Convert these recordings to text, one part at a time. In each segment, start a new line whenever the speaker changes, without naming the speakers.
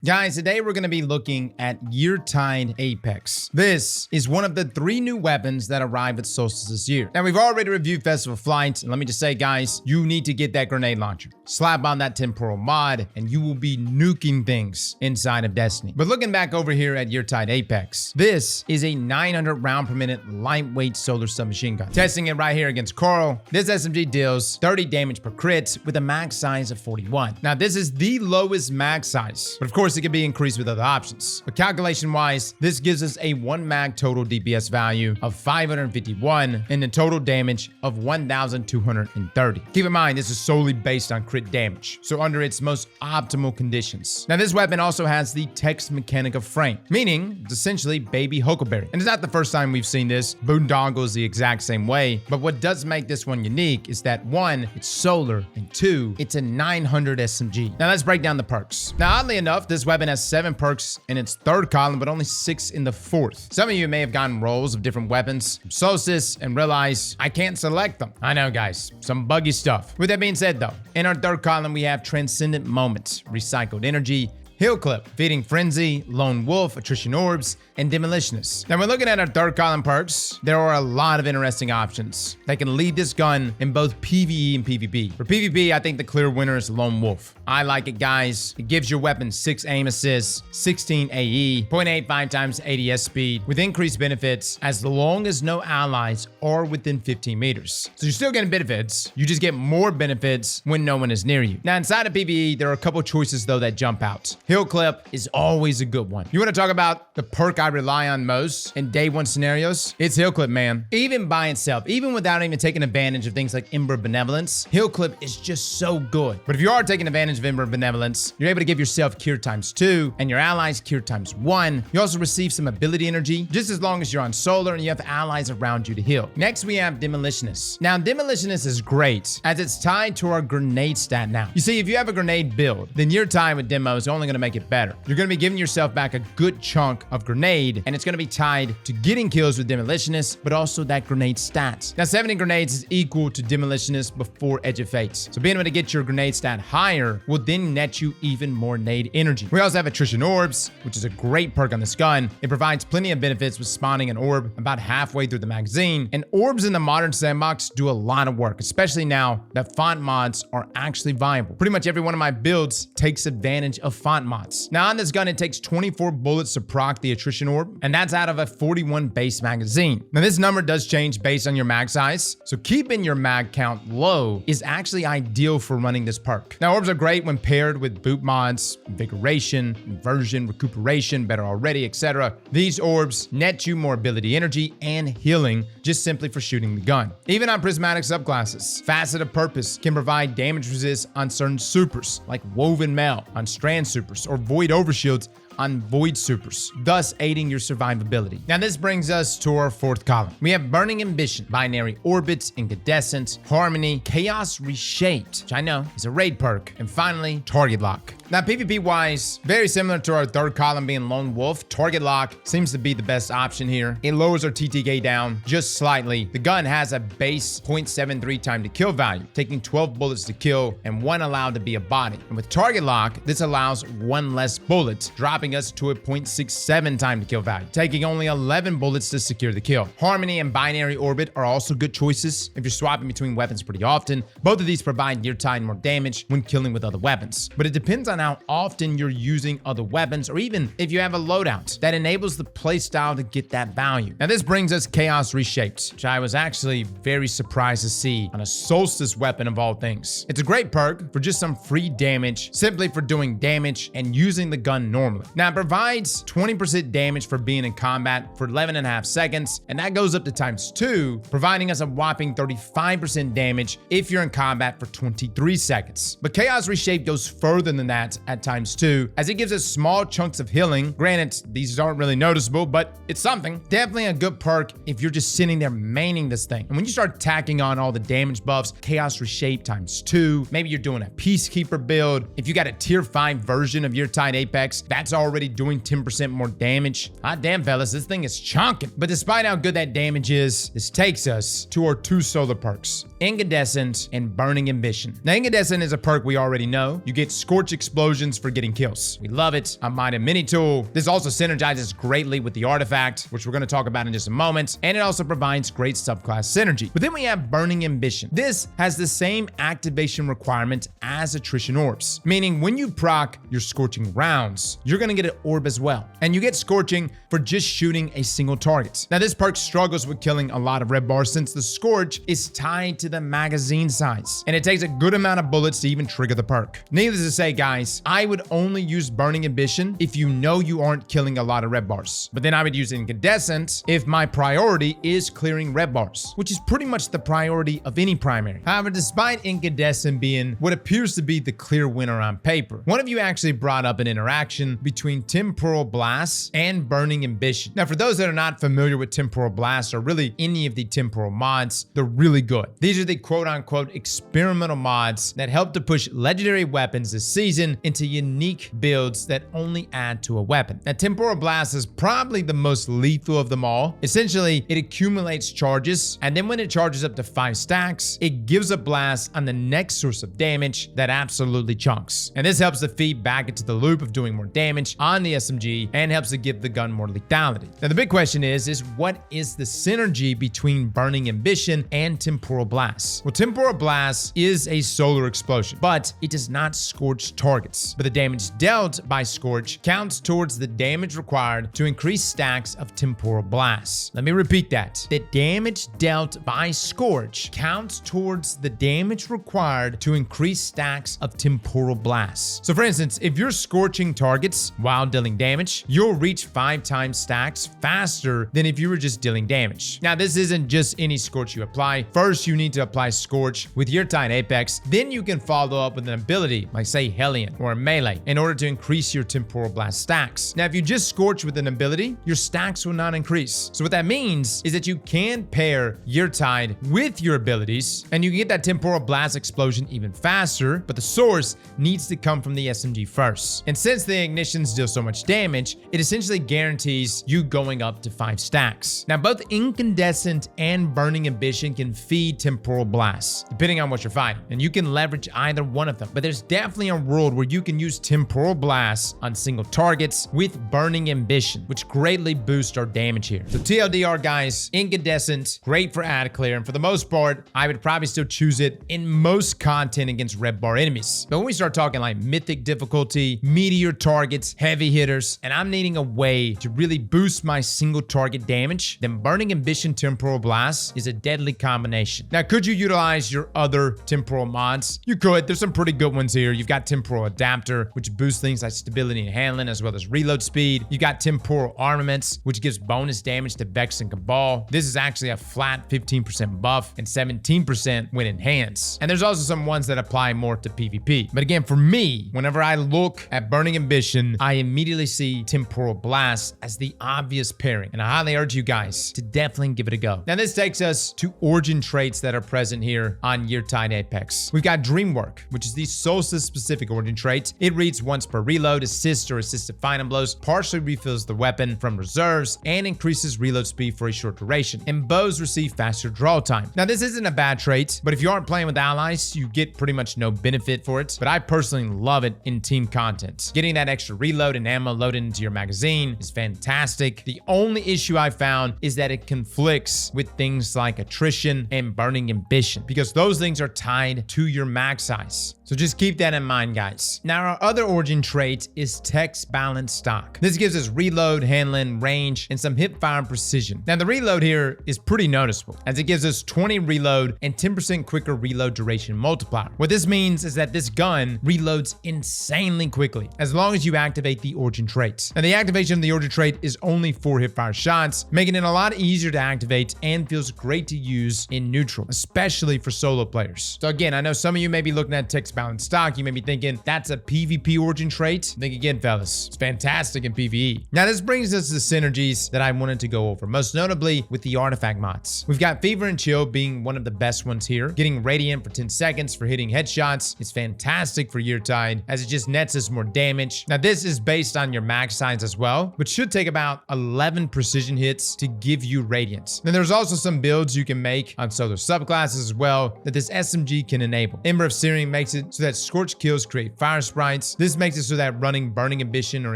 Guys, today we're going to be looking at Yeartide Apex. This is one of the 3 new weapons that arrived with Solstice this year. Now, we've already reviewed Festival Flight, and let me just say, guys, you need to get that grenade launcher. Slap on that Temporal Mod, and you will be nuking things inside of Destiny. But looking back over here at Yeartide Apex, this is a 900 round per minute lightweight solar submachine gun. Testing it right here against Coral, this SMG deals 30 damage per crit with a mag size of 41. Now, this is the lowest mag size, but of course, it can be increased with other options. But calculation-wise, this gives us a 1 mag total DPS value of 551 and a total damage of 1,230. Keep in mind, this is solely based on crit damage, so under its most optimal conditions. Now, this weapon also has the text mechanic of frame, meaning it's essentially baby Huckleberry. And it's not the first time we've seen this. Boondoggle is the exact same way, but what does make this one unique is that 1, it's solar, and 2, it's a 900 SMG. Now, let's break down the perks. Now, oddly enough, this weapon has 7 perks in its 3rd column, but only 6 in the 4th. Some of you may have gotten rolls of different weapons from Solstice and realize I can't select them. I know, guys, some buggy stuff. With that being said, though, in our 3rd column, we have Transcendent Moments, Recycled Energy, Heal Clip, Feeding Frenzy, Lone Wolf, Attrition Orbs, and Demolitionist. Now, when looking at our 3rd column perks, there are a lot of interesting options that can lead this gun in both PvE and PvP. For PvP, I think the clear winner is Lone Wolf. I like it, guys. It gives your weapon 6 aim assists, 16 AE, 0.85 times ADS speed, with increased benefits as long as no allies are within 15 meters. So you're still getting benefits, you just get more benefits when no one is near you. Now, inside of PvE, there are a couple choices, though, that jump out. Heal Clip is always a good one. You want to talk about the perk I rely on most in day 1 scenarios? It's Heal Clip, man. Even by itself, even without even taking advantage of things like Ember Benevolence, Heal Clip is just so good. But if you are taking advantage of Ember Benevolence, you're able to give yourself cure ×2 and your allies cure ×1. You also receive some ability energy just as long as you're on solar and you have allies around you to heal. Next, we have Demolitionist. Now, Demolitionist is great as it's tied to our grenade stat now. You see, if you have a grenade build, then your time with Demo is only going to make it better. You're going to be giving yourself back a good chunk of grenade, and it's going to be tied to getting kills with Demolitionist, but also that grenade stats. Now, 70 grenades is equal to Demolitionist before Edge of Fates. So being able to get your grenade stat higher will then net you even more nade energy. We also have Attrition Orbs, which is a great perk on this gun. It provides plenty of benefits with spawning an orb about halfway through the magazine, and orbs in the modern sandbox do a lot of work, especially now that font mods are actually viable. Pretty much every one of my builds takes advantage of font mods. Now, on this gun, it takes 24 bullets to proc the Attrition Orb, and that's out of a 41 base magazine. Now, this number does change based on your mag size, so keeping your mag count low is actually ideal for running this perk. Now, orbs are great when paired with boot mods, invigoration, inversion, recuperation, better already, etc. These orbs net you more ability energy and healing just simply for shooting the gun. Even on prismatic subclasses, Facet of Purpose can provide damage resist on certain supers, like Woven Mail on Strand supers, or Void Overshields on Void supers, thus aiding your survivability. Now, this brings us to our 4th column. We have Burning Ambition, Binary Orbits, Incandescent, Harmony, Chaos Reshaped, which I know is a raid perk, and finally, Target Lock. Now, PvP-wise, very similar to our 3rd column being Lone Wolf, Target Lock seems to be the best option here. It lowers our TTK down just slightly. The gun has a base 0.73 time to kill value, taking 12 bullets to kill and 1 allowed to be a body. And with Target Lock, this allows 1 less bullet, dropping us to a 0.67 time to kill value, taking only 11 bullets to secure the kill. Harmony and Binary Orbit are also good choices if you're swapping between weapons pretty often. Both of these provide Yeartide more damage when killing with other weapons, but it depends on how often you're using other weapons, or even if you have a loadout that enables the playstyle to get that value. Now, this brings us Chaos Reshaped, which I was actually very surprised to see on a Solstice weapon of all things. It's a great perk for just some free damage, simply for doing damage and using the gun normally. Now, it provides 20% damage for being in combat for 11.5 seconds, and that goes up to ×2, providing us a whopping 35% damage if you're in combat for 23 seconds. But Chaos Reshaped goes further than that at ×2, as it gives us small chunks of healing. Granted, these aren't really noticeable, but it's something. Definitely a good perk if you're just sitting there maining this thing. And when you start tacking on all the damage buffs, Chaos Reshaped ×2, maybe you're doing a Peacekeeper build. If you got a tier 5 version of Yeartide Apex, that's already doing 10% more damage. Hot damn, fellas, this thing is chonking. But despite how good that damage is, this takes us to our 2 solar perks, Incandescent and Burning Ambition. Now, Incandescent is a perk we already know. You get Scorch Explosion explosions for getting kills. We love it. A mighty mini tool. This also synergizes greatly with the artifact, which we're going to talk about in just a moment, and it also provides great subclass synergy. But then we have Burning Ambition. This has the same activation requirement as Attrition Orbs, meaning when you proc your Scorching rounds, you're going to get an orb as well, and you get Scorching for just shooting a single target. Now, this perk struggles with killing a lot of red bars since the Scorch is tied to the magazine size, and it takes a good amount of bullets to even trigger the perk. Needless to say, guys, I would only use Burning Ambition if you know you aren't killing a lot of red bars, but then I would use Incandescent if my priority is clearing red bars, which is pretty much the priority of any primary. However, despite Incandescent being what appears to be the clear winner on paper, one of you actually brought up an interaction between Temporal Blast and Burning Ambition. Now, for those that are not familiar with Temporal Blast or really any of the Temporal mods, they're really good. These are the quote-unquote experimental mods that help to push legendary weapons this season into unique builds that only add to a weapon. Now, Temporal Blast is probably the most lethal of them all. Essentially, it accumulates charges, and then when it charges up to 5 stacks, it gives a blast on the next source of damage that absolutely chunks. And this helps to feed back into the loop of doing more damage on the SMG and helps to give the gun more lethality. Now, the big question is what is the synergy between Burning Ambition and Temporal Blast? Well, Temporal Blast is a solar explosion, but it does not scorch targets. But the damage dealt by Scorch counts towards the damage required to increase stacks of Temporal Blast. Let me repeat that. The damage dealt by Scorch counts towards the damage required to increase stacks of Temporal Blast. So for instance, if you're scorching targets while dealing damage, you'll reach 5 times stacks faster than if you were just dealing damage. Now, this isn't just any Scorch you apply. First, you need to apply Scorch with Yeartide Apex. Then you can follow up with an ability like, say, Hellion or Melee in order to increase your Temporal Blast stacks. Now, if you just Scorch with an ability, your stacks will not increase. So what that means is that you can pair Yeartide with your abilities, and you can get that Temporal Blast explosion even faster, but the source needs to come from the SMG first. And since the ignitions deal so much damage, it essentially guarantees you going up to 5 stacks. Now, both Incandescent and Burning Ambition can feed Temporal Blast, depending on what you're fighting, and you can leverage either one of them. But there's definitely a world where you can use Temporal Blast on single targets with Burning Ambition, which greatly boosts our damage here. So TLDR, guys, Incandescent, great for ad clear, and for the most part, I would probably still choose it in most content against red bar enemies. But when we start talking like mythic difficulty, meteor targets, heavy hitters, and I'm needing a way to really boost my single target damage, then Burning Ambition Temporal Blast is a deadly combination. Now, could you utilize your other temporal mods? You could. There's some pretty good ones here. You've got Temporal Adapter, which boosts things like stability and handling, as well as reload speed. You got Temporal Armaments, which gives bonus damage to Vex and Cabal. This is actually a flat 15% buff and 17% when enhanced. And there's also some ones that apply more to PvP. But again, for me, whenever I look at Burning Ambition, I immediately see Temporal Blast as the obvious pairing. And I highly urge you guys to definitely give it a go. Now, this takes us to origin traits that are present here on Yeartide Apex. We've got Dreamwork, which is the Solstice specific origin trait. It reads once per reload, assist or assisted final blows, partially refills the weapon from reserves, and increases reload speed for a short duration. And bows receive faster draw time. Now, this isn't a bad trait, but if you aren't playing with allies, you get pretty much no benefit for it. But I personally love it in team content. Getting that extra reload and ammo loaded into your magazine is fantastic. The only issue I found is that it conflicts with things like Attrition and Burning Ambition, because those things are tied to your mag size. So just keep that in mind, guys. Now, our other origin trait is Text Balance Stock. This gives us reload, handling, range, and some hip fire and precision. Now, the reload here is pretty noticeable, as it gives us 20 reload and 10% quicker reload duration multiplier. What this means is that this gun reloads insanely quickly, as long as you activate the origin trait. And the activation of the origin trait is only 4 hip fire shots, making it a lot easier to activate and feels great to use in neutral, especially for solo players. So again, I know some of you may be looking at Text Balance Stock, you may be thinking that's a PvP origin trait. Think again, fellas, it's fantastic in PvE. Now, this brings us to the synergies that I wanted to go over, most notably with the artifact mods. We've got Fever and Chill being one of the best ones here. Getting Radiant for 10 seconds for hitting headshots is fantastic for Yeartide, as it just nets us more damage. Now, this is based on your mag size as well, but should take about 11 precision hits to give you Radiance. Then there's also some builds you can make on Solar subclasses as well that this SMG can enable. Ember of Searing makes it so that scorch kills create fire sprites. This makes it so that running Burning Ambition or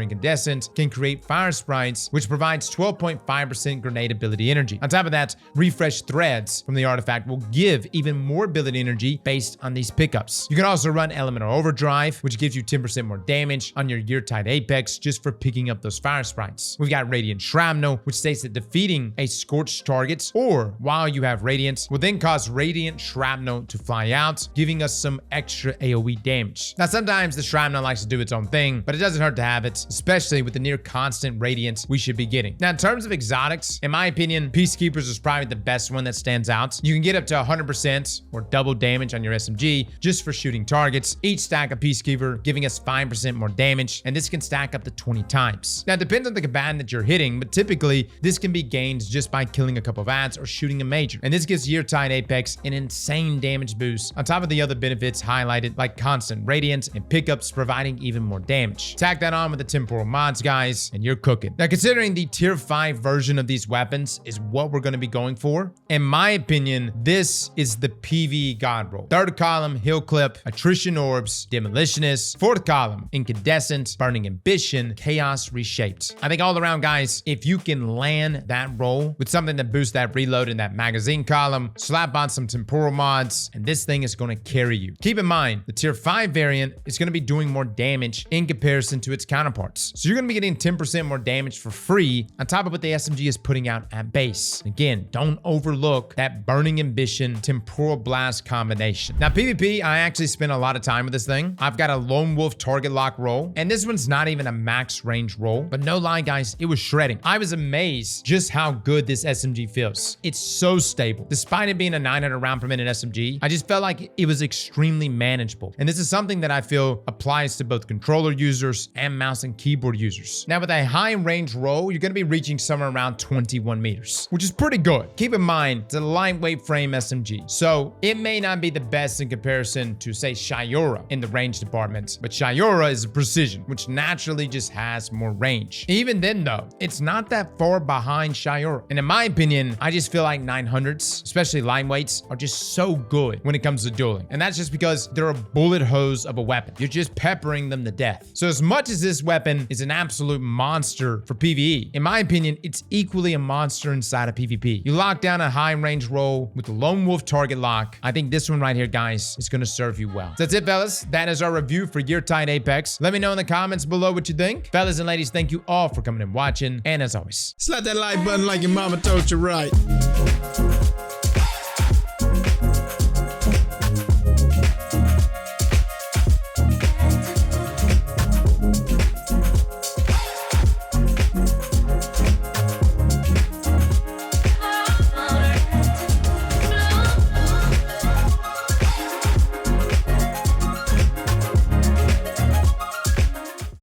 Incandescent can create fire sprites, which provides 12.5% grenade ability energy. On top of that, refresh threads from the artifact will give even more ability energy based on these pickups. You can also run Elemental Overdrive, which gives you 10% more damage on your Yeartide Apex just for picking up those fire sprites. We've got Radiant Shrapnel, which states that defeating a scorched target or while you have Radiant will then cause Radiant Shrapnel to fly out, giving us some extra AoE damage. Now, sometimes the Shrapnel likes to do its own thing, but it doesn't hurt to have it, especially with the near constant Radiant we should be getting. Now, in terms of exotics, in my opinion, Peacekeepers is probably the best one that stands out. You can get up to 100% or double damage on your SMG just for shooting targets. Each stack of Peacekeeper giving us 5% more damage, and this can stack up to 20 times. Now, it depends on the combatant that you're hitting, but typically this can be gained just by killing a couple of ads or shooting a major. And this gives Yeartide Apex an insane damage boost on top of the other benefits highlighted like constant radiance and pickups providing even more damage. Tack that on with the Temporal Mods, guys, and you're cooking. Now, considering the tier 5 version of these weapons is what we're going to be going for, in my opinion, this is the PvE Godroll. Third column, Hill Clip, Attrition Orbs, Demolitionist. Fourth column, Incandescent, Burning Ambition, Chaos Reshaped. I think all around, guys, if you can land that roll with something that boosts that reload in that magazine column, slap on some Temporal Mods, and this thing is going to carry you. Keep in mind, the tier 5 variant is going to be doing more damage in comparison to its counterparts. So you're going to be getting 10% more damage for free on top of what the SMG is putting out at base. Again, don't overlook that Burning Ambition Temporal Blast combination. Now, PvP, I actually spent a lot of time with this thing. I've got a Lone Wolf target lock roll, and this one's not even a max range roll, but no lie, guys, it was shredding. I was amazed just how good this SMG feels. It's so stable. Despite it being a 900 round per minute SMG, I just felt like it was extremely manageable. And this is something that I feel applies to both controller users and mouse and keyboard users. Now, with a high range roll, you're going to be reaching somewhere around 21 meters, which is pretty good. Keep in mind, it's a lightweight frame SMG, so it may not be the best in comparison to, say, Shiora in the range department, but Shiora is a precision, which naturally just has more range. Even then, though, it's not that far behind Shiora. And in my opinion, I just feel like 900s, especially lightweights, are just so good when it comes to dueling. And that's just because they're a bullet hose of a weapon. You're just peppering them to death. So as much as this weapon is an absolute monster for PvE, in my opinion, it's equally a monster inside of PvP. You lock down a high range roll with the Lone Wolf target lock. I think this one right here, guys, is going to serve you well. So that's it, fellas. That is our review for Yeartide Apex. Let me know in the comments below what you think. Fellas and ladies, thank you all for coming and watching. And as always,
slap that like button like your mama told you right.